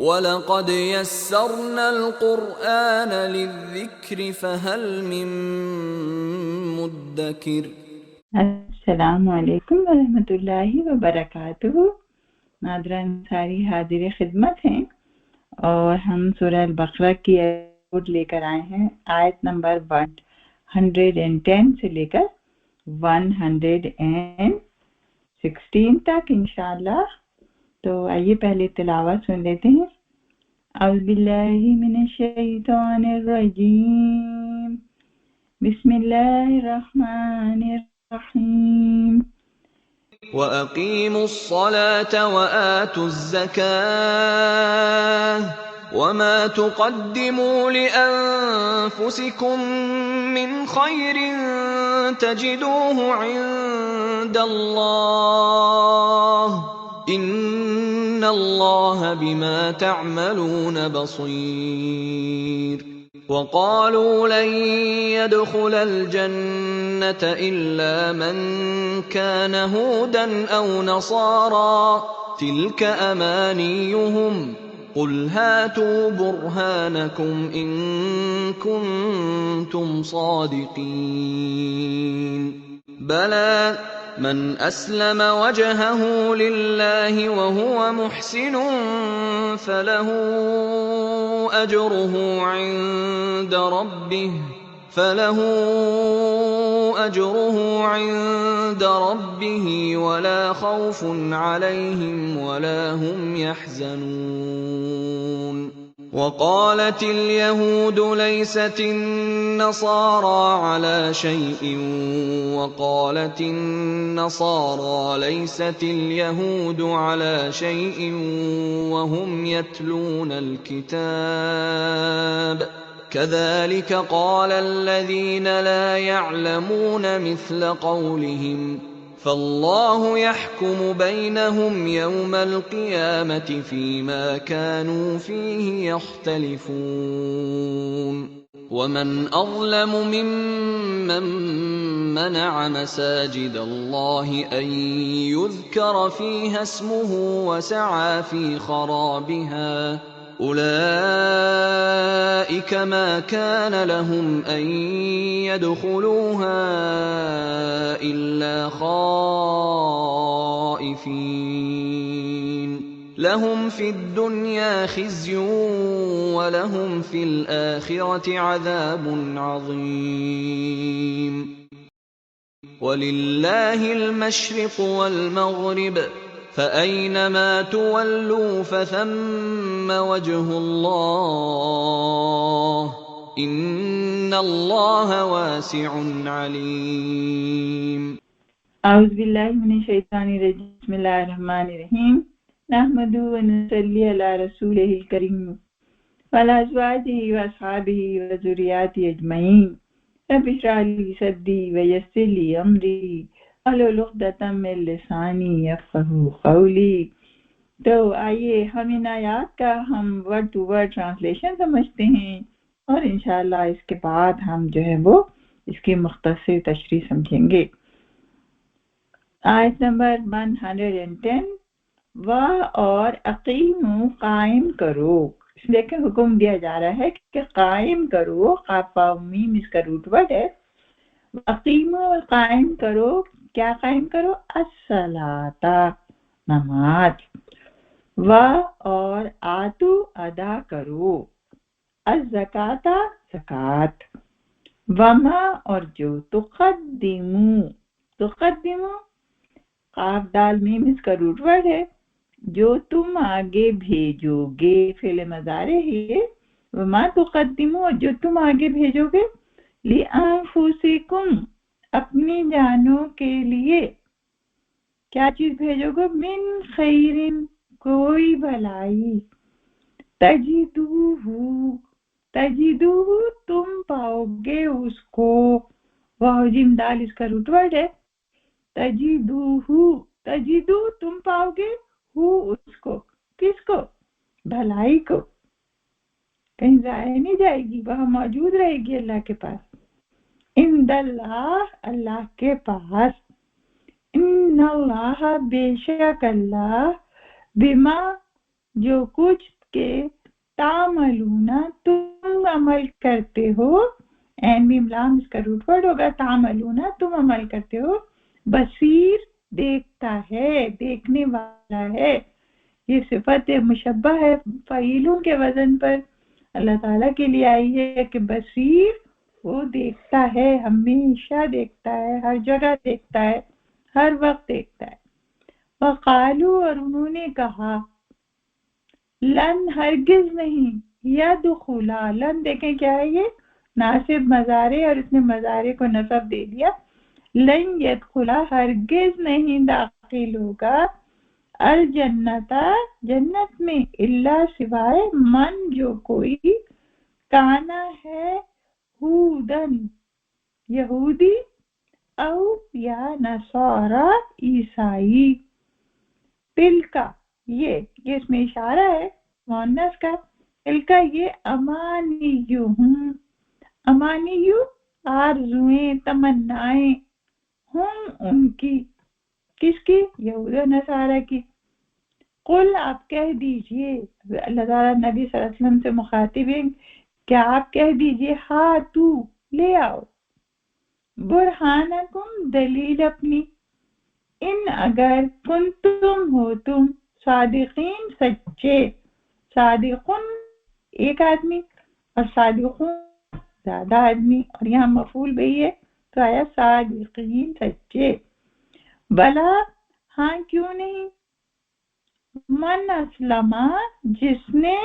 وَلَقَدْ يَسَّرْنَا الْقُرْآنَ لِلذِّكْرِ فَهَلْ مِن مُّدَّكِرٍ۔ السلام علیکم ورحمۃ اللہ وبرکاتہ۔ ناظرین ساری حاضر خدمت ہیں اور ہم سورہ البقرہ کی آیت لے کر آئے ہیں، آیت نمبر 110 سے لے کر 116 تک انشاءاللہ۔ تو آئیے پہلے تلاوت سن لیتے ہیں۔ اعوذ باللہ من الشیطان الرجیم، بسم اللہ الرحمن الرحیم۔ وَأَقِيمُوا الصَّلَاةَ وَآتُوا الزَّكَاةَ وَمَا تُقَدِّمُوا لِأَنفُسِكُم مِّنْ خَيْرٍ تَجِدُوهُ عِندَ اللَّهِ إِنَّ اللَّهَ بِمَا تَعْمَلُونَ بَصِيرٌ۔ وَقَالُوا لَن يَدْخُلَ الْجَنَّةَ إِلَّا مَن كَانَ هُودًا أَوْ نَصَارَىٰ تِلْكَ أَمَانِيُّهُمْ قُلْ هَاتُوا بُرْهَانَكُمْ إِن كُنتُمْ صَادِقِينَ بَلَىٰ مَنْ أَسْلَمَ وَجْهَهُ لِلَّهِ وَهُوَ مُحْسِنٌ فَلَهُ أَجْرُهُ عِندَ رَبِّهِ وَلَا خَوْفٌ عَلَيْهِمْ وَلَا هُمْ يَحْزَنُونَ۔ وَقَالَتِ الْيَهُودُ لَيْسَتِ النَّصَارَىٰ عَلَىٰ شَيْءٍ وَقَالَتِ النَّصَارَىٰ لَيْسَتِ الْيَهُودُ عَلَىٰ شَيْءٍ وَهُمْ يَتْلُونَ الْكِتَابَ كَذَلِكَ قَالَ الَّذِينَ لَا يَعْلَمُونَ مِثْلَ قَوْلِهِمْ فَاللَّهُ يَحْكُمُ بَيْنَهُمْ يَوْمَ الْقِيَامَةِ فِيمَا كَانُوا فِيهِ يَخْتَلِفُونَ۔ وَمَنْ أَظْلَمُ مِمَّن مَّنَعَ مَسَاجِدَ اللَّهِ أَن يُذْكَرَ فِيهَا اسْمُهُ وَسَعَىٰ فِي خَرَابِهَا أُولَٰئِكَ مَا كَانَ لَهُمْ أَن يَدْخُلُوهَا إِلَّا خَائِفِينَ لَهُمْ فِي الدُّنْيَا خِزْيٌ وَلَهُمْ فِي الْآخِرَةِ عَذَابٌ عَظِيمٌ۔ وَلِلَّهِ الْمَشْرِقُ وَالْمَغْرِبُ فَأَيْنَمَا تُوَلُّوا فَثَمَّ وَجْهُ اللَّهِ إِنَّ اللَّهَ وَاسِعٌ عَلِيمٌ۔ اعوذ باللہ من الشیطان الرجیم، بسم اللہ الرحمن الرحیم۔ نحمدہ ونصلی علی رسولہ الکریم وعلی ازواجہ واصحابہ وذریاتہ اجمعین۔ رب اشرح لی صدری ویسر لی امری واحلل عقدۃ من لسانی یفقہوا قولی۔ تو آئیے ہم ان آیات کا ہم ورڈ ٹو ورڈ ٹرانسلیشن سمجھتے ہیں اور انشاءاللہ اس کے بعد ہم جو ہے وہ اس کی مختصر تشریح سمجھیں گے۔ آیت نمبر 110، اور اقیمو قائم کرو۔ اس میں دیکھیں حکم دیا جا رہا ہے کہ قائم کرو، قاف و میم اس کا روٹ ورڈ ہے۔ اقیمو قائم کرو، کیا قائم کرو؟ الصلاۃ نماز، اور آتو ادا کرو، الزکاۃ زکات، وما اور جو تقدمو قاف دال میم اس کا روٹ ورڈ ہے، جو تم آگے بھیجو گے، فعل مضارع ہے، وما تقدمو جو تم آگے بھیجو گے، لِأَنفُسِكُمْ اپنی جانوں کے لیے، کیا چیز بھیجو گے؟ من خیر کوئی بھلائی، تجدوہ تم پاؤ گے اس کو، واو جیم دال اس کا روٹ ورڈ ہے، تجدو تم پاؤ گے، اس کو، کس کو؟ بھلائی کو، کہیں ضائع نہیں جائے گی، وہاں موجود رہے گی اللہ کے پاس۔ عند اللہ اللہ کے پاس، ان اللہ بے شک اللہ، بما جو کچھ کے تعملون تم عمل کرتے ہو، این میم لام اس کا روٹ ورڈ ہوگا، تعملون تم عمل کرتے ہو، بصیر دیکھتا ہے، دیکھنے والا ہے۔ یہ صفت مشبہ ہے فعیلوں کے وزن پر اللہ تعالیٰ کے لیے آئی ہے کہ بصیر وہ دیکھتا ہے، ہمیشہ دیکھتا ہے، ہر جگہ دیکھتا ہے، ہر وقت دیکھتا ہے۔ وقالو اور انہوں نے کہا، لن ہرگز نہیں، یدخلا لن دیکھیں کیا ہے یہ ناصب مضارع اور اس نے مضارع کو نصب دے دیا، لن یدخلا ہرگز نہیں داخل ہوگا الجنتا جنت میں الا سوائے من جو کوئی کانا ہے ہودن یہودی او یا نصارا عیسائی، تلکا یہ اس میں اشارہ ہے مؤنث کا، تلکا یہ امانیہم، امانیو آرزویں تمنائیں، ہم ان کی، کس کی؟ یہود و نصارہ کی۔ قل آپ کہہ دیجئے، اللہ تعالیٰ نبی صلی اللہ علیہ وسلم سے مخاطب ہیں کہ آپ کہہ دیجئے، ہاتو لے آؤ، برہانکم دلیل اپنی، ان اگر کنتم ہو تم صادقین سچے، صادقن ایک آدمی اور صادقون زیادہ آدمی، اور یہاں مفعول بھی ہے تو آیا صادقین سچے۔ بلا ہاں کیوں نہیں، من اسلمہ جس نے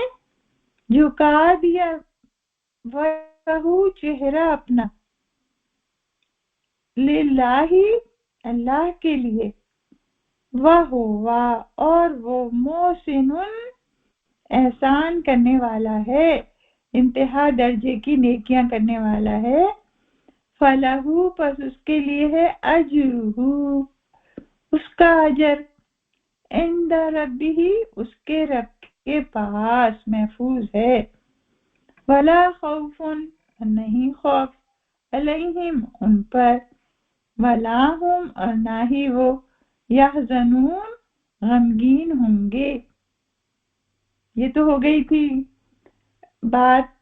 جھکا دیا وجہہ چہرہ اپنا، للہ اللہ کے لیے، وہو اور وہ محسن احسان کرنے والا ہے، انتہا درجے کی نیکیاں کرنے والا ہے، فلہو پس اس کے لیے ہے اجرہ اس کا اجر، عند ربہ اس کے رب کے پاس محفوظ ہے، ولا خوف نہیں خوف علیہم ان پر، ولا ہم اور نہ ہی وہ یحزنون غمگین ہوں گے۔ یہ تو ہو گئی تھی بات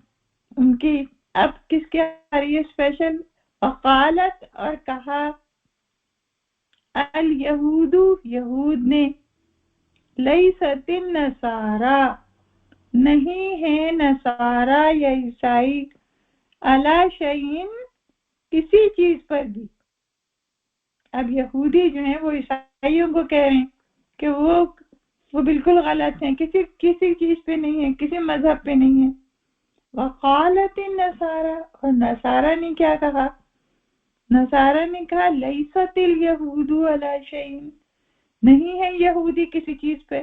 ان کی، اب کس کے آ رہی ہے اسپیشل؟ وقالت اور کہا، الیہود یہود نے، لیست النصارى نہیں ہے نصارہ یا عیسائی، علی شیء کسی چیز پر بھی۔ اب یہودی جو ہیں وہ عیسائیوں کو کہہ رہے ہیں کہ وہ بالکل غلط ہیں، کسی چیز پہ نہیں ہے، کسی مذہب پہ نہیں ہے۔ وقالت النصارى اور نصارہ نے کیا کہا؟ نصارہ نے کہا لیست الیہود علی شیء نہیں ہے یہودی کسی چیز پہ،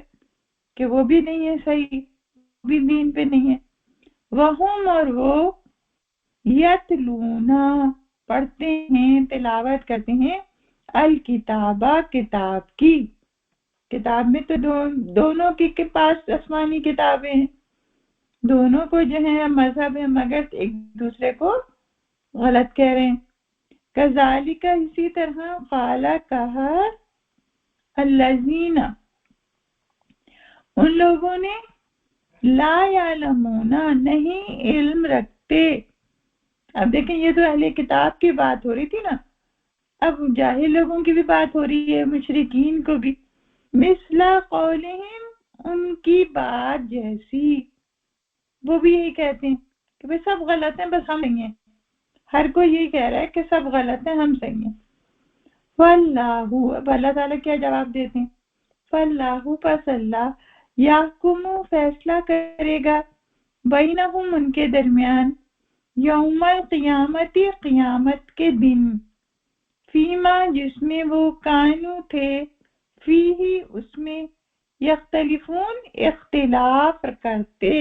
کہ وہ بھی نہیں ہے صحیح، وہ بھی دین پہ نہیں ہے۔ وہم اور وہ یتلون پڑھتے ہیں، تلاوت کرتے ہیں، الکتابہ کتاب کی، کتاب میں تو دونوں کے پاس آسمانی کتابیں ہیں، دونوں کو جو ہے مذہب ہے مگر ایک دوسرے کو غلط کہہ رہے ہیں۔ کذالک اسی طرح قال کہا الذین ان لوگوں نے لا یعلمون نہیں علم رکھتے۔ اب دیکھیں یہ تو اہل کتاب کی بات ہو رہی تھی نا، اب جاہل لوگوں کی بھی بات ہو رہی ہے، مشرکین کو بھی، مثل قولہم ان کی بات جیسی، وہ بھی یہی کہتے ہیں کہ بھئی سب غلط ہیں بس ہم صحیح ہیں، ہر کوئی یہی کہہ رہا ہے کہ سب غلط ہیں ہم صحیح ہیں۔ واللہ اب اللہ تعالیٰ کیا جواب دیتے ہیں؟ فاللہ پس اللہ یحکم فیصلہ کرے گا بینہم ان کے درمیان یوم القیامت قیامت کے دن، فیما جس میں وہ کانو تھے، فیہ اس میں، یختلفون اختلاف کرتے،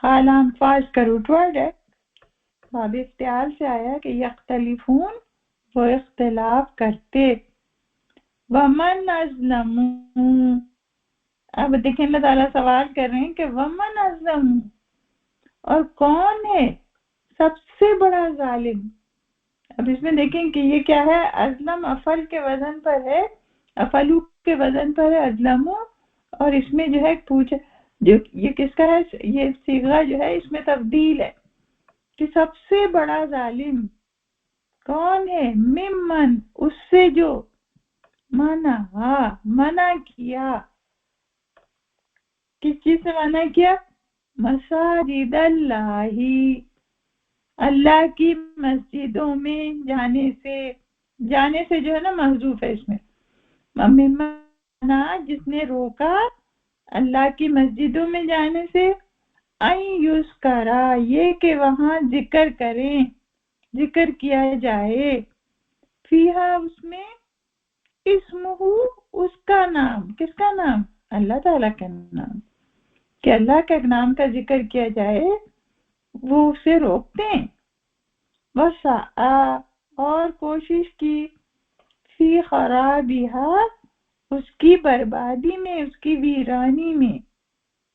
خالان فاز کا روٹ ورڈ ہے، باب افتعال سے آیا کہ یختلفون وہ اختلاف کرتے۔ ومن ازلم اب دیکھیں اللہ تعالیٰ سوال کر رہے ہیں کہ ومن ازلم اور کون ہے سب سے بڑا ظالم۔ اب اس میں دیکھیں کہ یہ کیا ہے، ازلم افل کے وزن پر ہے، افلو کے وزن پر ہے ازلمو، اور اس میں جو ہے پوچھ جو یہ کس کا ہے؟ یہ صیغہ جو ہے اس میں تفضیل ہے کہ سب سے بڑا ظالم کون ہے؟ ممن، اس سے جو منع کیا، کس چیز سے منع کیا؟ مساجد اللہ، اللہ کی مسجدوں میں جانے سے جو ہے نا محذوف ہے اس میں، منع جس نے روکا اللہ کی مسجدوں میں جانے سے، یذکرا یہ کہ وہاں ذکر کریں، ذکر کیا جائے، فیہا اس میں، اسمہ اس کا نام، کس کا نام؟ اللہ تعالیٰ کا نام، کہ اللہ کے نام کا ذکر کیا جائے، وہ اسے روکتے ہیں۔ وسعی اور کوشش کی، فی خرابہا اس کی بربادی میں، اس کی ویرانی میں،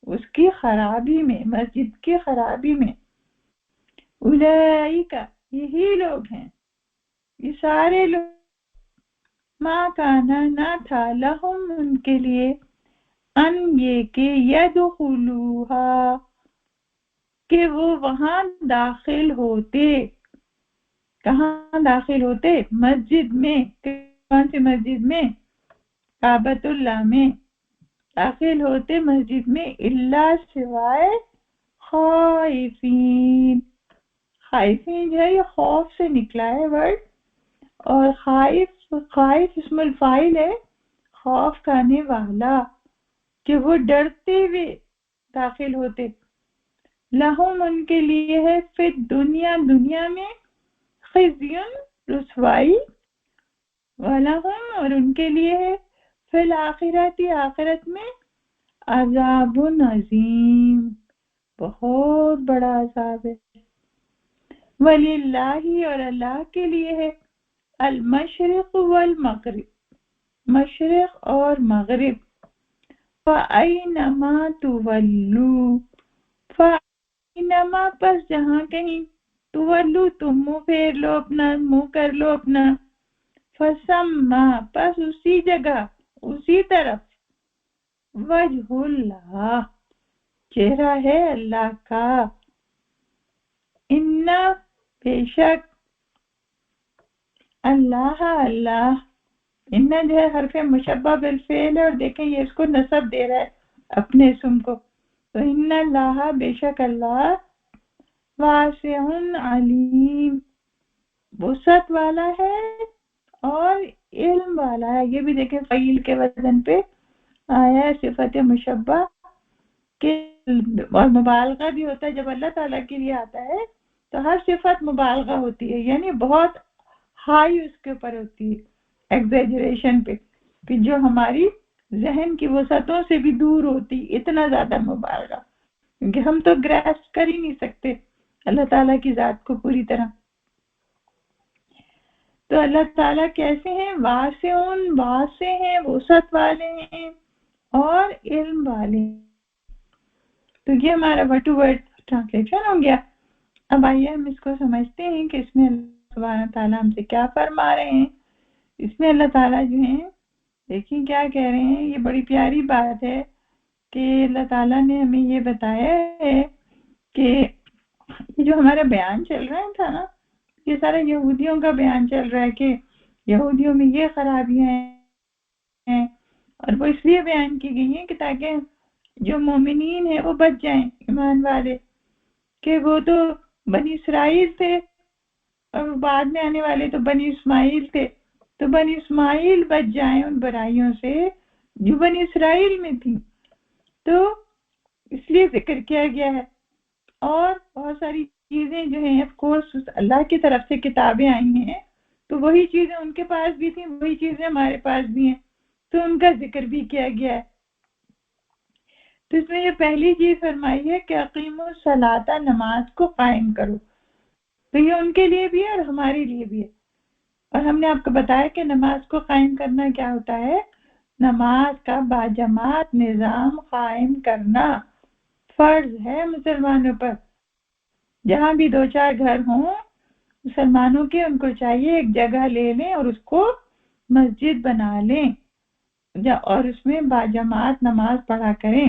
اس کی خرابی میں، مسجد کی خرابی میں۔ اولئک یہی لوگ ہیں، یہ سارے لوگ، ما کانا نہ تھا، لہم ان کے لیے، ان یہ کہ یدخلوہا کہ وہ وہاں داخل ہوتے، کہاں داخل ہوتے؟ مسجد میں، کون سی مسجد میں؟ کعبۃ اللہ میں داخل ہوتے مسجد میں، اللہ سوائے خائفین، خائفین جو ہے یہ خوف سے نکلا ہے ورڈ، اور خائف اسم الفاعل ہے، خوف کھانے والا، کہ وہ ڈرتے ہوئے داخل ہوتے۔ لہم ان کے لیے ہے، فی دنیا دنیا میں، خزیٌ رسوائی، ولہم اور ان کے لیے ہے، فی الآخرۃ آخرت میں، عذاب عظیم بہت بڑا عذاب ہے۔ وللہ اور اللہ کے لیے ہے، المشرق والمغرب مشرق اور مغرب، فَأَيْنَمَا تُوَلُّوا فَأَيْنَمَا پس جہاں کہیں، تولو تم منہ پھیر لو اپنا، منہ کر لو اپنا، فَسَمَّا پس اسی جگہ، اسی طرف، وجہ اللہ چہرہ ہے اللہ کا، ان بے شک، اللہ ان جو ہے حرف مشبہ بالفعل ہے، اور دیکھیں یہ اس کو نصب دے رہا ہے اپنے اسم کو، تو ان اللہ بے شک اللہ، واسع علیم وسعت والا ہے اور علم والا ہے۔ یہ بھی دیکھیں فعیل کے وزن پہ آیا ہے، صفت مشبہ کے، اور مبالغہ بھی ہوتا ہے جب اللہ تعالیٰ کے لیے آتا ہے تو ہر صفت مبالغہ ہوتی ہے، یعنی بہت ہائی اس کے اوپر ہوتی ہے، ایگزیجریشن پہ، کہ جو ہماری ذہن کی وسعتوں سے بھی دور ہوتی، اتنا زیادہ مبالغہ، کیونکہ ہم تو گریسپ کر ہی نہیں سکتے اللہ تعالیٰ کی ذات کو پوری طرح۔ تو اللہ تعالیٰ کیسے ہیں؟ واسع ہیں، وسعت والے ہیں اور علم والے ہیں۔ تو یہ ہمارا ورڈ ٹو ورڈ ٹرانسلیشن ہو گیا۔ اب آئیے ہم اس کو سمجھتے ہیں کہ اس میں اللہ سبحانہ تعالیٰ ہم سے کیا فرما رہے ہیں۔ اس میں اللہ تعالیٰ جو ہیں دیکھیں کیا کہہ رہے ہیں، یہ بڑی پیاری بات ہے کہ اللہ تعالیٰ نے ہمیں یہ بتایا ہے کہ یہ جو ہمارا بیان چل رہا تھا نا، یہ سارا یہودیوں کا بیان چل رہا ہے کہ یہودیوں میں یہ خرابیاں ہیں، اور وہ اس لیے بیان کی گئی ہیں کہ تاکہ جو مومنین ہیں وہ بچ جائیں، ایمان والے، کہ وہ تو بنی اسرائیل تھے اور بعد میں آنے والے تو بنی اسماعیل تھے، تو بنی اسماعیل بچ جائیں ان برائیوں سے جو بنی اسرائیل میں تھی، تو اس لیے ذکر کیا گیا ہے۔ اور بہت ساری چیزیں جو ہیں آف کورس اللہ کی طرف سے کتابیں آئی ہیں، تو وہی چیزیں ان کے پاس بھی تھیں، وہی چیزیں ہمارے پاس بھی ہیں، تو ان کا ذکر بھی کیا گیا ہے۔ تو اس میں یہ پہلی چیز فرمائی ہے کہ اقیموا الصلاۃ، نماز کو قائم کرو، تو یہ ان کے لیے بھی ہے اور ہمارے لیے بھی ہے۔ اور ہم نے آپ کو بتایا کہ نماز کو قائم کرنا کیا ہوتا ہے، نماز کا باجماعت نظام قائم کرنا فرض ہے مسلمانوں پر۔ جہاں بھی دو چار گھر ہوں مسلمانوں کے، ان کو چاہیے ایک جگہ لے لیں اور اس کو مسجد بنا لیں اور اس میں باجماعت نماز پڑھا کریں۔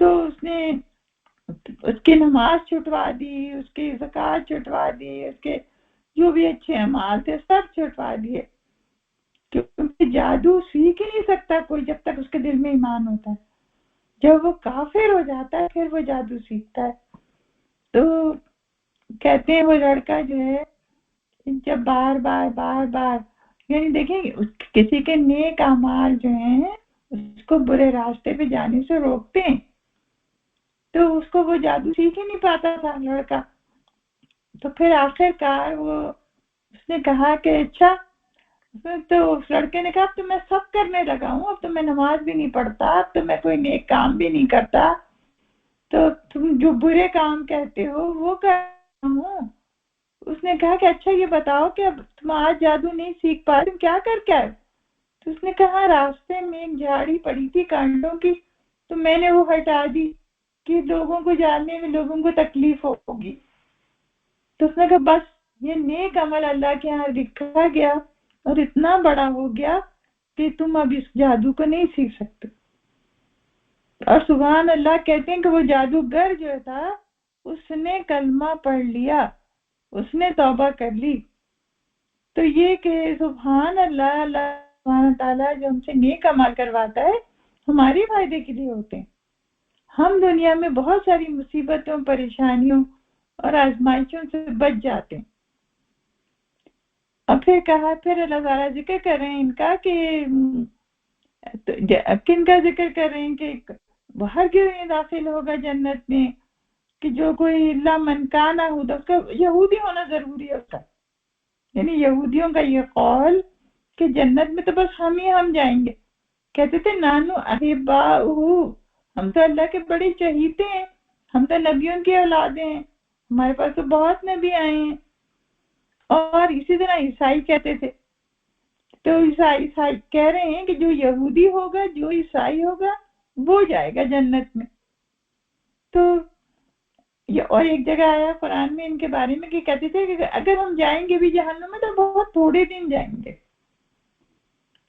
تو اس نے اس کی نماز چھٹوا دی، اس کی زکوٰۃ چھٹوا دی، اس کے جو بھی اچھے اعمال تھے سب چھٹوا دیے، کیونکہ جادو سیکھ ہی نہیں سکتا کوئی جب تک اس کے دل میں ایمان ہوتا ہے۔ جب وہ کافر ہو جاتا ہے پھر وہ جادو سیکھتا ہے۔ تو کہتے ہیں وہ لڑکا جو ہے جب بار بار یعنی دیکھیں کسی کے نیک اعمال جو ہیں اس کو برے راستے پہ جانے سے روکتے ہیں، تو اس کو وہ جادو سیکھ ہی نہیں پاتا تھا لڑکا۔ تو پھر آخر کار اس نے کہا کہ اچھا، تو اس لڑکے نے کہا اب تو میں سب کرنے لگا ہوں، اب تو میں نماز بھی نہیں پڑھتا، اب تو میں کوئی نیک کام بھی نہیں کرتا، تو تم جو برے کام کہتے ہو وہ کرتا ہوں۔ اس نے کہا کہ اچھا یہ بتاؤ کہ اب تم آج جادو نہیں سیکھ پا تم کیا کر کے آئے؟ تو اس نے کہا راستے میں ایک جھاڑی پڑی تھی کانٹوں کی، تو میں نے وہ ہٹا دی کہ لوگوں کو جاننے میں لوگوں کو تکلیف ہوگی۔ تو اس نے کہا بس یہ نیک عمل اللہ کے ہاں لکھا گیا اور اتنا بڑا ہو گیا کہ تم اب اس جادو کو نہیں سیکھ سکتے۔ اور سبحان اللہ کہتے ہیں کہ وہ جادوگر جو تھا اس نے کلمہ پڑھ لیا، اس نے توبہ کر لی۔ تو یہ کہ سبحان اللہ، اللہ سبحانہ تعالیٰ جو ہم سے نیک عمل کرواتا ہے ہمارے فائدے کے لیے ہوتے ہیں۔ ہم دنیا میں بہت ساری مصیبتوں، پریشانیوں اور آزمائشوں سے بچ جاتے ہیں۔ اور پھر کہا، پھر اللہ تعالیٰ ذکر کر رہے ہیں ان کا کہ کن کا ذکر کر رہے ہیں کہ باہر کیوں نہیں داخل ہوگا جنت میں، کہ جو کوئی اللہ من کان ہدا، اس کا یہودی ہونا ضروری ہے اس کا، یعنی یہودیوں کا یہ قول کہ جنت میں تو بس ہم ہی جائیں گے۔ کہتے تھے نانو احباؤہ، ہم تو اللہ کے بڑے چہیتے ہیں، ہم تو نبیوں کی اولادیں ہیں، ہمارے پاس تو بہت نبی آئے ہیں۔ اور اسی طرح عیسائی کہتے تھے، تو عیسائی کہہ رہے ہیں کہ جو یہودی ہوگا، جو عیسائی ہوگا وہ جائے گا جنت میں۔ تو یہ اور ایک جگہ آیا قرآن میں ان کے بارے میں کہ کہتے تھے کہ اگر ہم جائیں گے بھی جہنم میں تو بہت تھوڑے دن جائیں گے۔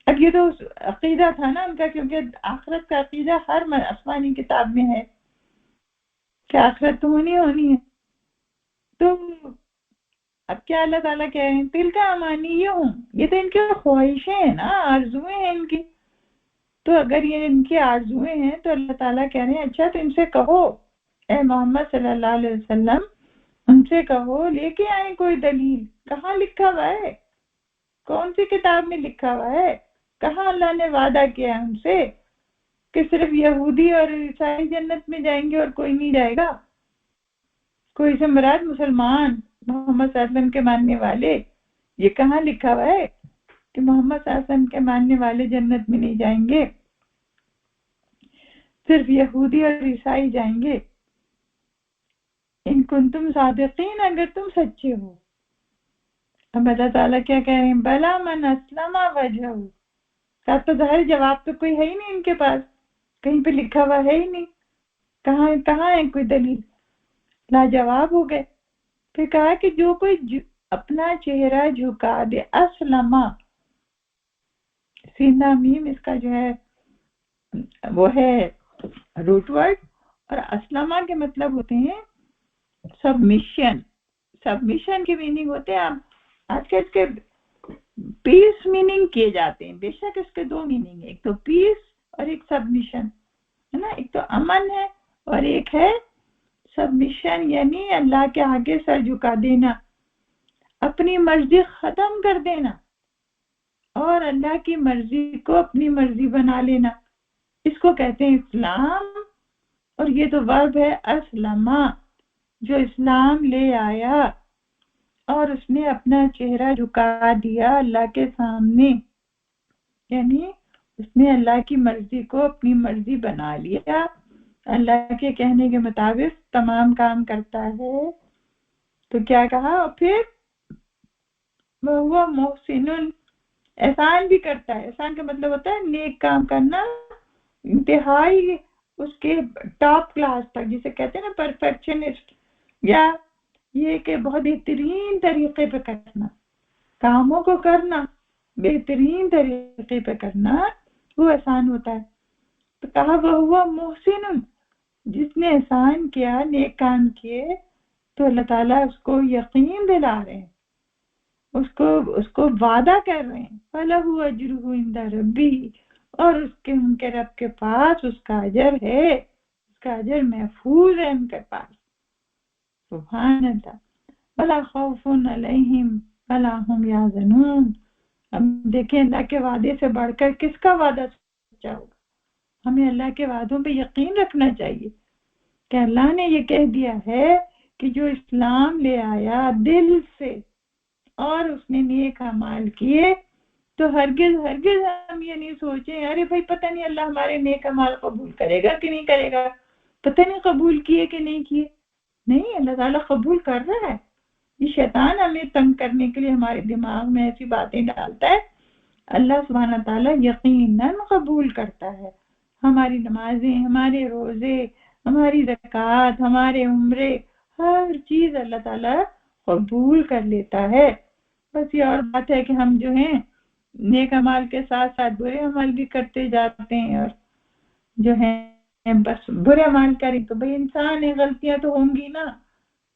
اب یہ تو عقیدہ تھا نا ان کا، کیونکہ آخرت کا عقیدہ ہر آسمانی کتاب میں ہے کہ آخرت تو ہونی ہے۔ تو اب کیا اللہ تعالیٰ کہہ رہے ہیں تل کا امانی یہ تو ان کی خواہشیں ہیں نا، آرزویں ہیں ان کی۔ تو اگر یہ ان کی آرزویں ہیں تو اللہ تعالیٰ کہہ رہے ہیں اچھا تو ان سے کہو اے محمد صلی اللہ علیہ وسلم، ان سے کہو لے کے آئیں کوئی دلیل، کہاں لکھا ہوا ہے، کون سی کتاب میں لکھا ہوا ہے، کہاں اللہ نے وعدہ کیا ہے ان سے کہ صرف یہودی اور عیسائی جنت میں جائیں گے اور کوئی نہیں جائے گا؟ کوئی سے مراد مسلمان محمد صلی اللہ علیہ وسلم کے ماننے والے، یہ کہاں لکھا ہوا ہے کہ محمد صلی اللہ علیہ وسلم کے ماننے والے جنت میں نہیں جائیں گے، صرف یہودی اور عیسائی جائیں گے؟ ان کنتم صادقین، اگر تم سچے ہو۔ اب اللہ تعالیٰ کیا کہہ رہے ہیں، بلا من اسلم وجہہ، ساتھ تو ظاہر جواب تو کوئی ہے ہی نہیں ان کے پاس، کہیں پہ لکھا ہوا ہے ہی نہیں، کہاں ہے کوئی دلیل، لاجواب ہو گئے۔ پھر کہا کہ جو کوئی اپنا چہرہ جھکا دے، اسلمہ، سینہ میم اس کا جو ہے وہ ہے روٹ ورڈ، اور اسلمہ کے مطلب ہوتے ہیں سبمیشن کی میننگ ہوتے ہیں۔ آج کل اس کے پیس میننگ کیے جاتے ہیں، بے شک اس کے دو میننگ، ایک تو پیس اور ایک سبمیشن ہے نا، ایک تو امن ہے اور ایک ہے سبمیشن، یعنی اللہ کے آگے سر جھکا دینا، اپنی مرضی ختم کر دینا اور اللہ کی مرضی کو اپنی مرضی بنا لینا، اس کو کہتے ہیں اسلام۔ اور یہ تو ورب ہے اسلمہ، جو اسلام لے آیا اور اس نے اپنا چہرہ جھکا دیا اللہ کے سامنے، یعنی اس نے اللہ کی مرضی کو اپنی مرضی بنا لیا، اللہ کے کہنے کے مطابق تمام کام کرتا ہے۔ تو کیا کہا، اور پھر وہ محسن، احسان بھی کرتا ہے۔ احسان کا مطلب ہوتا ہے نیک کام کرنا، انتہائی اس کے ٹاپ کلاس تک، جسے کہتے ہیں نا پرفیکشنسٹ، یا یہ کہ بہت بہترین طریقے پہ کرنا، کاموں کو کرنا بہترین طریقے پہ کرنا، وہ احسان ہوتا ہے۔ تو کہا وہ محسن، جس نے احسان کیا، نیک کام کیے، تو اللہ تعالیٰ اس کو یقین دلا رہے ہیں، اس کو وعدہ کر رہے ہیں فَلَهُ أَجْرُهُ عِندَ رَبِّهِ، اور ان کے رب کے پاس اس کا اجر ہے، اس کا اجر محفوظ ہے ان کے پاس۔ سبحان اللہ۔ وَلَا خَوْفٌ عَلَيْهِمْ وَلَا هُمْ يَحْزَنُونَ۔ اب دیکھیں اللہ کے وعدے سے بڑھ کر کس کا وعدہ سچا ہوگا؟ ہمیں اللہ کے وعدوں پہ یقین رکھنا چاہیے کہ اللہ نے یہ کہہ دیا ہے کہ جو اسلام لے آیا دل سے اور اس نے نیک اعمال کیے، تو ہرگز ہم یہ نہیں سوچیں ارے بھائی پتہ نہیں اللہ ہمارے نیک اعمال قبول کرے گا کہ نہیں کرے گا، پتہ نہیں قبول کیے کہ نہیں کیے۔ نہیں، اللہ تعالیٰ قبول کر رہا ہے۔ یہ شیطان ہمیں تنگ کرنے کے لیے ہمارے دماغ میں ایسی باتیں ڈالتا ہے۔ اللہ سبحانہ تعالیٰ یقیناً قبول کرتا ہے ہماری نمازیں، ہمارے روزے، ہماری زکوٰۃ، ہمارے عمرے، ہر چیز اللہ تعالیٰ قبول کر لیتا ہے۔ بس یہ اور بات ہے کہ ہم جو ہیں نیک اعمال کے ساتھ ساتھ برے اعمال بھی کرتے جاتے ہیں، اور جو ہے بس برے اعمال کریں تو بھئی انسان ہے، غلطیاں تو ہوں گی نا،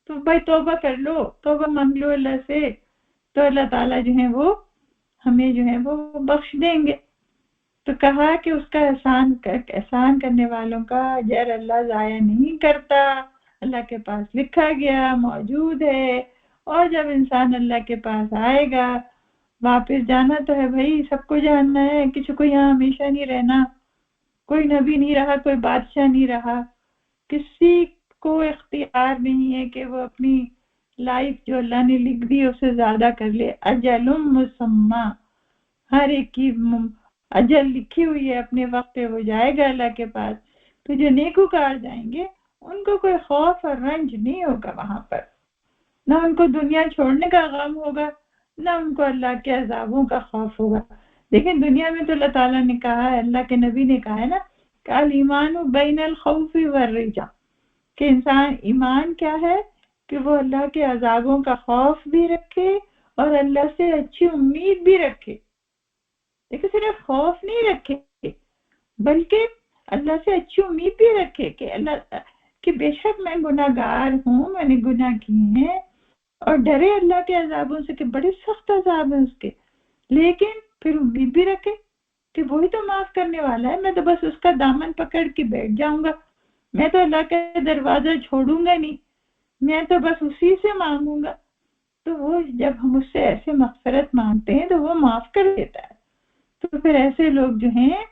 تو بھائی توبہ کر لو، توبہ مانگ لو اللہ سے، تو اللہ تعالیٰ جو ہے وہ ہمیں جو ہے وہ بخش دیں گے۔ تو کہا کہ اس کا احسان کرنے والوں کا اجر اللہ ضائع نہیں کرتا، اللہ کے پاس لکھا گیا موجود ہے، اور جب انسان اللہ کے پاس آئے گا، واپس جانا تو ہے بھائی، سب کو جاننا ہے، کسی کو یہاں ہمیشہ نہیں رہنا، کوئی نبی نہیں رہا، کوئی بادشاہ نہیں رہا، کسی کو اختیار نہیں ہے کہ وہ اپنی لائف جو اللہ نے لکھ دی اسے زیادہ کر لے۔ اجل مسمى، ہر ایک کی اجل لکھی ہوئی ہے، اپنے وقت پہ وہ جائے گا اللہ کے پاس۔ تو جو نیکوکار جائیں گے ان کو کوئی خوف اور رنج نہیں ہوگا وہاں پر، نہ ان کو دنیا چھوڑنے کا غم ہوگا، نہ ان کو اللہ کے عذابوں کا خوف ہوگا۔ لیکن دنیا میں تو اللہ تعالیٰ نے کہا ہے، اللہ کے نبی نے کہا ہے نا کہ الایمان بین الخوف والرجا، کہ انسان ایمان کیا ہے کہ وہ اللہ کے عذابوں کا خوف بھی رکھے اور اللہ سے اچھی امید بھی رکھے۔ لیکن صرف خوف نہیں رکھے بلکہ اللہ سے اچھی امید بھی رکھے کہ اللہ کہ بے شک میں گناہ گار ہوں، میں نے گناہ کیے ہیں، اور ڈرے اللہ کے عذابوں سے کہ بڑے سخت عذاب ہیں اس کے، لیکن پھر امید بھی رکھے کہ وہی تو معاف کرنے والا ہے، میں تو بس اس کا دامن پکڑ کے بیٹھ جاؤں گا، میں تو اللہ کا دروازہ چھوڑوں گا نہیں، میں تو بس اسی سے مانگوں گا۔ تو وہ جب ہم اس سے ایسے مغفرت مانگتے ہیں تو وہ معاف کر دیتا ہے۔ تو پھر ایسے لوگ جو ہیں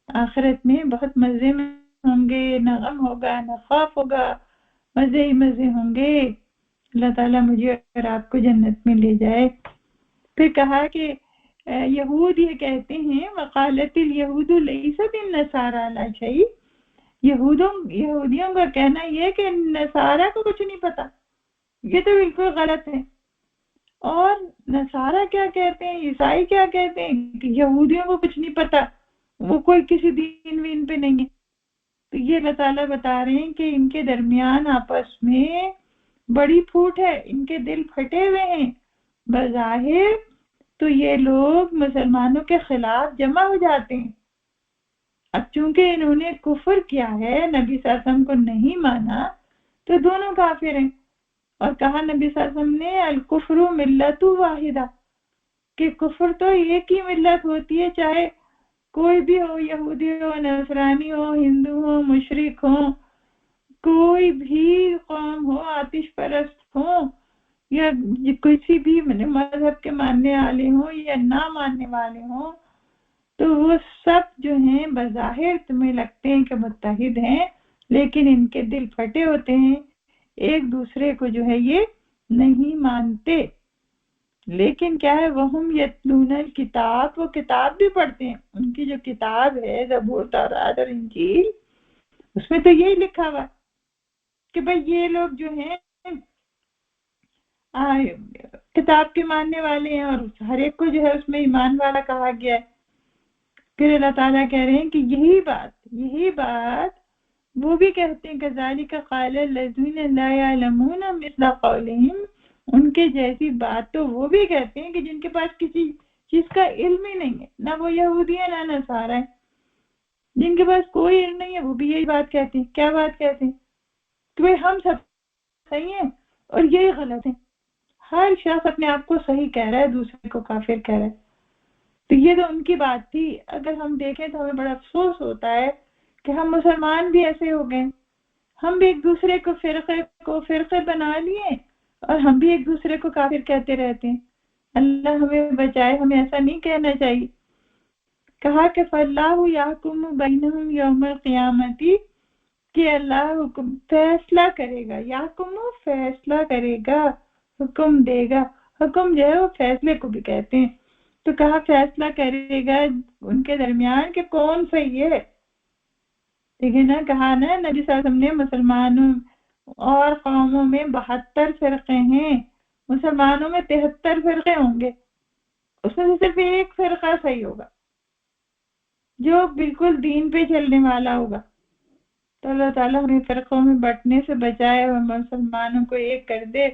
آخرت میں بہت مزے میں ہوں گے، نہ غم ہوگا نہ خوف ہوگا، مزے ہی مزے ہوں گے۔ اللہ تعالیٰ مجھے اور آپ کو جنت میں لے جائے۔ پھر کہا کہ یہود یہ کہتے ہیں وقالت الیہود لیست النصارى علی شیء، یہودیوں کا کہنا یہ کہ نصارہ کو کچھ نہیں پتا، یہ تو بالکل غلط ہے۔ اور نصارہ کیا کہتے ہیں، عیسائی کیا کہتے ہیں کہ یہودیوں کو کچھ نہیں پتا، وہ کوئی کسی دین وین پہ نہیں ہے۔ تو یہ اللہ تعالیٰ بتا رہے ہیں کہ ان کے درمیان آپس میں بڑی پھوٹ ہے، ان کے دل پھٹے ہوئے ہیں۔ بظاہر تو یہ لوگ مسلمانوں کے خلاف جمع ہو جاتے ہیں، اب چونکہ انہوں نے کفر کیا ہے، نبی صلی اللہ علیہ وسلم کو نہیں مانا، تو دونوں کافر ہیں۔ اور کہا نبی صلی اللہ علیہ وسلم نے الکفر ملت واحدہ، کہ کفر تو ایک ہی ملت ہوتی ہے، چاہے کوئی بھی ہو، یہودی ہو، نصرانی ہو، ہندو ہو، مشرک ہو، کوئی بھی قوم ہو، آتش پرست ہو، یا کسی بھی مذہب کے ماننے والے ہوں یا نہ ماننے والے ہوں، تو وہ سب جو ہیں بظاہر تمہیں لگتے ہیں کہ متحد ہیں، لیکن ان کے دل پھٹے ہوتے ہیں، ایک دوسرے کو جو ہے یہ نہیں مانتے۔ لیکن کیا ہے، وہم یتلون الکتاب، وہ کتاب بھی پڑھتے ہیں، ان کی جو کتاب ہے زبور، تورات اور انجیل، اس میں تو یہی لکھا ہوا کہ بھئی یہ لوگ جو ہیں کتاب کے ماننے والے ہیں، اور ہر ایک کو جو ہے اس میں ایمان والا کہا گیا ہے۔ پھر اللہ تعالیٰ کہہ رہے ہیں کہ یہی بات وہ بھی کہتے ہیں کذالک قال الذین لا یعلمون مثل قولہم، ان کے جیسی بات تو وہ بھی کہتے ہیں کہ جن کے پاس کسی چیز کا علم ہی نہیں ہے، نہ وہ یہودی ہے نہ نصارہ ہے۔ جن کے پاس کوئی علم نہیں ہے وہ بھی یہی بات کہتے ہیں. کیا بات کہتے ہیں؟ کہ بھئی ہم سب صحیح ہیں اور یہی غلط ہیں. ہر شخص اپنے آپ کو صحیح کہہ رہا ہے، دوسرے کو کافر کہہ رہا ہے. تو یہ تو ان کی بات تھی. اگر ہم دیکھیں تو ہمیں بڑا افسوس ہوتا ہے کہ ہم مسلمان بھی ایسے ہو گئے. ہم بھی ایک دوسرے کو فرقے بنا لیے اور ہم بھی ایک دوسرے کو کافر کہتے رہتے ہیں. اللہ ہمیں بچائے، ہمیں ایسا نہیں کہنا چاہیے. کہا کہ فَاللَّهُ يَحْكُمُ بَيْنَهُمْ يَوْمَ الْقِيَامَةِ کہ اللہ حکم فیصلہ کرے گا. یحکم فیصلہ کرے گا، حکم دے گا. حکم جو ہے وہ فیصلے کو بھی کہتے ہیں. تو کہا فیصلہ کرے گا ان کے درمیان کہ کون صحیح ہے. ٹھیک ہے نا. کہا نا نبی صلی اللہ علیہ وسلم نے مسلمانوں اور قوموں میں 72 فرقے ہیں، مسلمانوں میں 73 فرقے ہوں گے. اس میں سے صرف ایک فرقہ صحیح ہوگا جو بالکل دین پہ چلنے والا ہوگا. تو اللہ تعالیٰ ہمیں فرقوں میں بٹنے سے بچائے اور مسلمانوں کو ایک کر دے.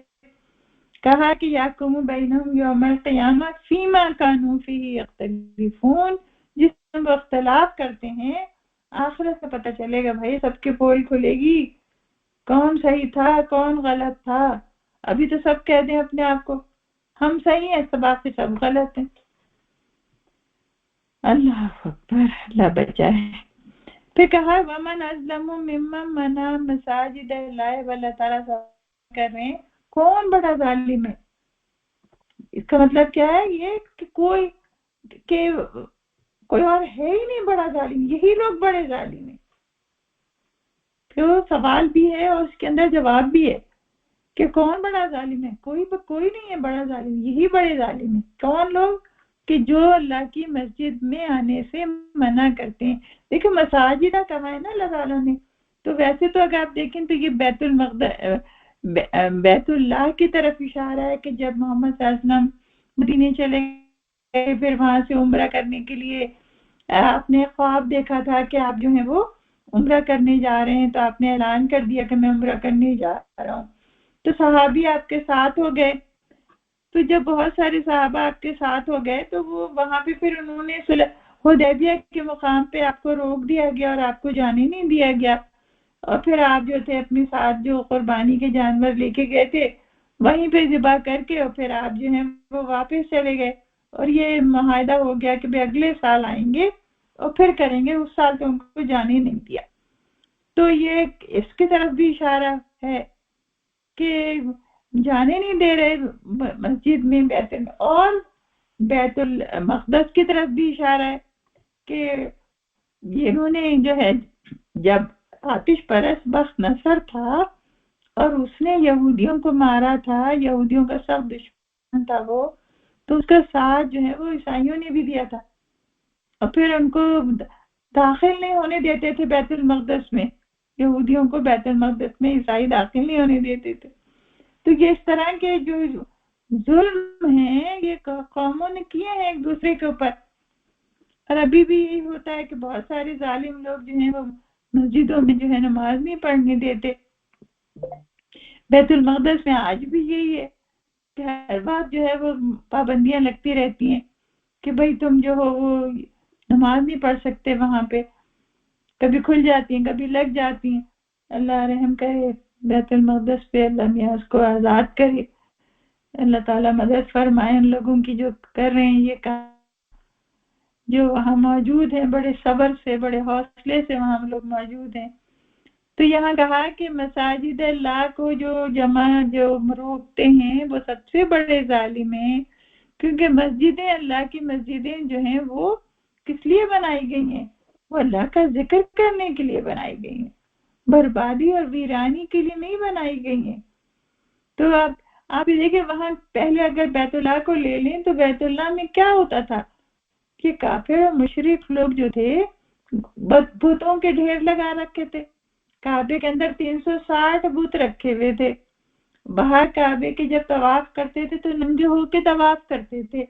کہا کہ یحکم بینہم یوم القیامہ فیما کانوا فیہ یختلفون، جس میں وہ اختلاف کرتے ہیں آخرت سے پتہ چلے گا. بھائی سب کی پول کھلے گی، کون صحیح تھا کون غلط تھا. ابھی تو سب کہتے ہیں اپنے آپ کو ہم صحیح ہیں، سب باقی سب غلط ہیں. اللہ اکبر، اللہ بچائے. پھر کہا ومن ازلم ممن منع مساجد اللہ، واللہ تعالیٰ کر رہے ہیں کون بڑا ظالم ہے. اس کا مطلب کیا ہے؟ یہ کہ کوئی اور ہے ہی نہیں بڑا ظالم، یہی لوگ بڑے ظالم ہیں. پھر وہ سوال بھی ہے اور اس کے اندر جواب بھی ہے کہ کون بڑا ظالم ہے. کوئی نہیں ہے بڑا ظالم، یہی بڑے ظالم ہیں. کون لوگ؟ کہ جو اللہ کی مسجد میں آنے سے منع کرتے ہیں. دیکھیں مساجدہ کہا ہے نا اللہ تعالیٰ نے، تو ویسے تو اگر آپ دیکھیں تو یہ بیت اللہ کی طرف اشارہ ہے کہ جب محمد صلی اللہ علیہ وسلم مدینے چلے گئے، پھر وہاں سے عمرہ کرنے کے لیے آپ نے خواب دیکھا تھا کہ آپ جو ہیں وہ عمرہ کرنے جا رہے ہیں، تو آپ نے اعلان کر دیا کہ میں عمرہ کرنے جا رہا ہوں. تو صحابی آپ کے ساتھ ہو گئے. تو جب بہت سارے صحابہ آپ کے ساتھ ہو گئے تو وہ وہاں پہ پھر انہوں نے حدیبیہ کے مقام پہ آپ کو روک دیا گیا اور آپ کو جانے نہیں دیا گیا. اور پھر آپ جو تھے اپنے ساتھ جو قربانی کے جانور لے کے گئے تھے وہیں پہ ذبح کر کے اور پھر آپ جو ہیں وہ واپس چلے گئے. اور یہ معاہدہ ہو گیا کہ اگلے سال آئیں گے اور پھر کریں گے. اس سال تو ان کو جانے نہیں دیا. تو یہ اس کی طرف بھی اشارہ ہے کہ جانے نہیں دے رہے مسجد میں بیت میں. اور بیت المقدس کی طرف بھی اشارہ ہے کہ انہوں نے جو ہے جب آتش پرست بخت نصر تھا اور اس نے یہودیوں کو مارا تھا، یہودیوں کا سب دشمن تھا وہ، تو اس کا ساتھ جو ہے وہ عیسائیوں نے بھی دیا تھا اور پھر ان کو داخل نہیں ہونے دیتے تھے بیت المقدس میں. یہودیوں کو بیت المقدس میں عیسائی داخل نہیں ہونے دیتے تھے. تو یہ اس طرح کے جو ظلم ہیں یہ قوموں نے کیے ہیں ایک دوسرے کے اوپر. اور ابھی بھی یہی ہوتا ہے کہ بہت سارے ظالم لوگ جو ہیں وہ مسجدوں میں جو ہے نماز نہیں پڑھنے دیتے. بیت المقدس میں آج بھی یہی ہے کہ ہر بات جو ہے وہ پابندیاں لگتی رہتی ہیں کہ بھئی تم جو ہو وہ نماز نہیں پڑھ سکتے وہاں پہ. کبھی کھل جاتی ہیں کبھی لگ جاتی ہیں. اللہ رحم کرے بیت المقدس پہ، اللہ میاں اس کو آزاد کرے. اللہ تعالیٰ مدد فرمائے ان لوگوں کی جو کر رہے ہیں یہ کام، جو وہاں موجود ہیں بڑے صبر سے بڑے حوصلے سے وہاں لوگ موجود ہیں. تو یہاں کہا کہ مساجد اللہ کو جو روکتے ہیں وہ سب سے بڑے ظالم ہیں، کیونکہ مسجدیں اللہ کی مسجدیں جو ہیں وہ کس لیے بنائی گئی ہیں؟ وہ اللہ کا ذکر کرنے کے لیے بنائی گئی ہیں، بربادی اور ویرانی کے لیے نہیں بنائی گئی ہیں. تو آپ یہ دیکھیں وہاں پہلے اگر بیت اللہ کو لے لیں تو بیت اللہ میں کیا ہوتا تھا کہ کافر اور مشرک لوگ جو تھے بتوں کے ڈھیر لگا رکھے تھے. کعبے کے اندر 360 بت رکھے ہوئے تھے. باہر کعبے کے جب طواف کرتے تھے تو ننگے ہو کے طواف کرتے تھے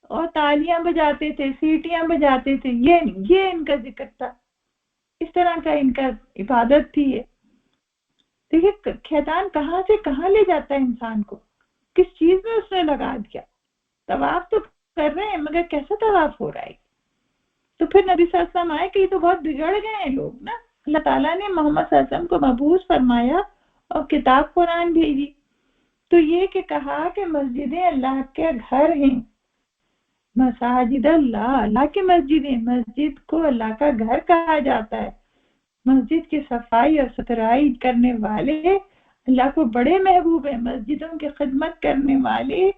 اور تالیاں بجاتے تھے، سیٹیاں بجاتے تھے. یہ ان کا ذکر تھا، اس طرح کا ان کا عبادت تھی. دیکھیے شیطان کہاں سے کہاں لے جاتا ہے انسان کو، کس چیز میں اس نے لگا دیا. طواف تو کر رہے ہیں مگر کیسا طواف ہو رہا ہے؟ تو پھر نبی صلی اللہ علیہ وسلم آئے کہ یہ تو بہت بگڑ گئے ہیں لوگ نا. اللہ تعالیٰ نے محمد صلی اللہ علیہ وسلم کو مبعوث فرمایا اور کتاب قرآن بھیجی. تو یہ کہ کہا کہ مسجدیں اللہ کے گھر ہیں، مساجد اللہ کی مسجدیں، مسجد کو اللہ کا گھر کہا جاتا ہے. مسجد کی صفائی اور ستھرائی کرنے والے اللہ کو بڑے محبوب ہیں، مسجدوں کی خدمت کرنے والے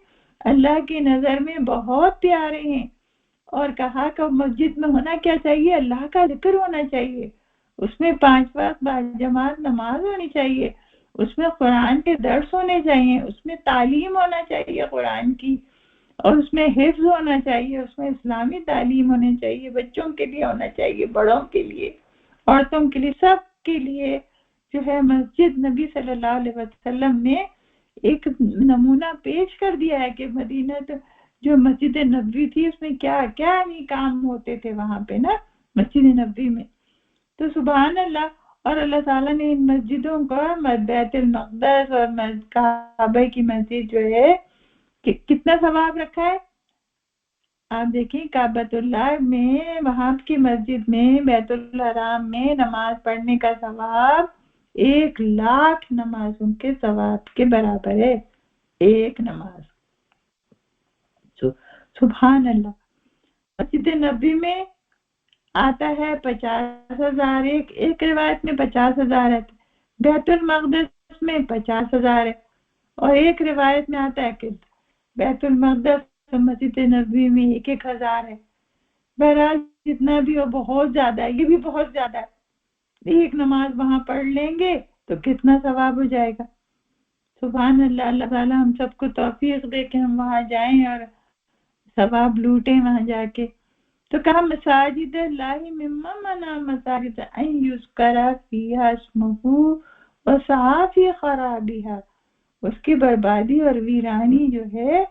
اللہ کی نظر میں بہت پیارے ہیں. اور کہا کہ مسجد میں ہونا کیا چاہیے؟ اللہ کا ذکر ہونا چاہیے، اس میں 5 وقت باجماعت نماز ہونی چاہیے، اس میں قرآن کے درس ہونے چاہیے، اس میں تعلیم ہونا چاہیے قرآن کی، اور اس میں حفظ ہونا چاہیے، اس میں اسلامی تعلیم ہونی چاہیے، بچوں کے لیے ہونا چاہیے، بڑوں کے لیے، عورتوں کے لیے، سب کے لیے جو ہے مسجد نبی صلی اللہ علیہ وسلم نے ایک نمونہ پیش کر دیا ہے کہ مدینہ جو مسجد نبوی تھی اس میں کیا کیا نہیں کام ہوتے تھے وہاں پہ نا مسجد نبوی میں. تو سبحان اللہ. اور اللہ تعالیٰ نے ان مسجدوں کو بیت المقدس اور کعبہ کی مسجد جو ہے کتنا ثواب رکھا ہے. آپ دیکھیں کعبۃ اللہ میں، وہاں کی مسجد میں، بیت الحرام میں نماز پڑھنے کا ثواب 1,00,000 نمازوں کے ثواب کے برابر ہے. ایک نماز. سبحان اللہ. مسجد نبی میں آتا ہے 50,000، ایک روایت میں 50,000 ہے. بیت المقدس میں 50,000 ہے، اور ایک روایت میں آتا ہے کہ بیت المقدس مسجد نبی میں 1,000 ہے. بہرحال جتنا بھی ہو بہت زیادہ ہے، یہ بھی بہت زیادہ ہے. ایک نماز وہاں پڑھ لیں گے تو کتنا ثواب ہو جائے گا. سبحان اللہ. اللہ تعالیٰ ہم سب کو توفیق دے کہ ہم وہاں جائیں اور ثواب لوٹیں وہاں جا کے. تو کہا مساجد اللہ مما منع مساجد ان یذکر فیہا اسمہ وسعی فی خرابها. اس کی بربادی اور ویرانی جو ہے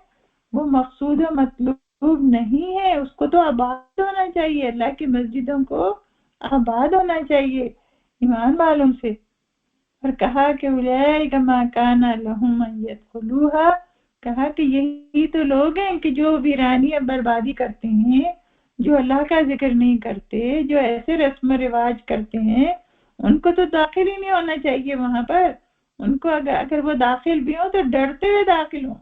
وہ مقصود و مطلوب نہیں ہے، اس کو تو آباد ہونا چاہیے، اللہ کی مسجدوں کو آباد ہونا چاہیے ایمان والوں سے. اور کہا کہ اولئک ما کان لهم ان يدخلوها، کہا کہ یہی تو لوگ ہیں کہ جو ویرانی اور بربادی کرتے ہیں، جو اللہ کا ذکر نہیں کرتے، جو ایسے رسم و رواج کرتے ہیں، ان کو تو داخل ہی نہیں ہونا چاہیے وہاں پر. ان کو اگر وہ داخل بھی ہوں تو ڈرتے ہوئے داخل ہوں.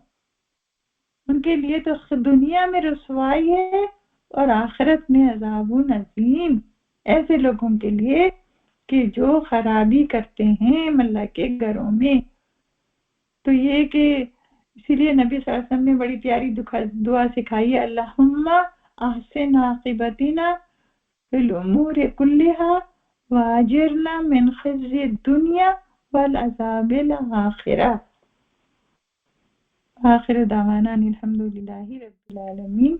ان کے لیے تو دنیا میں رسوائی ہے اور آخرت میں عذاب عظیم ایسے لوگوں کے لیے کہ جو خرابی کرتے ہیں اللہ کے گھروں میں. تو یہ کہ اسی لیے نبی صلی اللہ علیہ وسلم نے بڑی پیاری دعا سکھائی ہے، اللہم احسن عاقبتنا فی الامور کلہا واجرنا من خزی الدنیا والعذاب الاخرہ. آخر دعوانا الحمدللہ رب العالمین.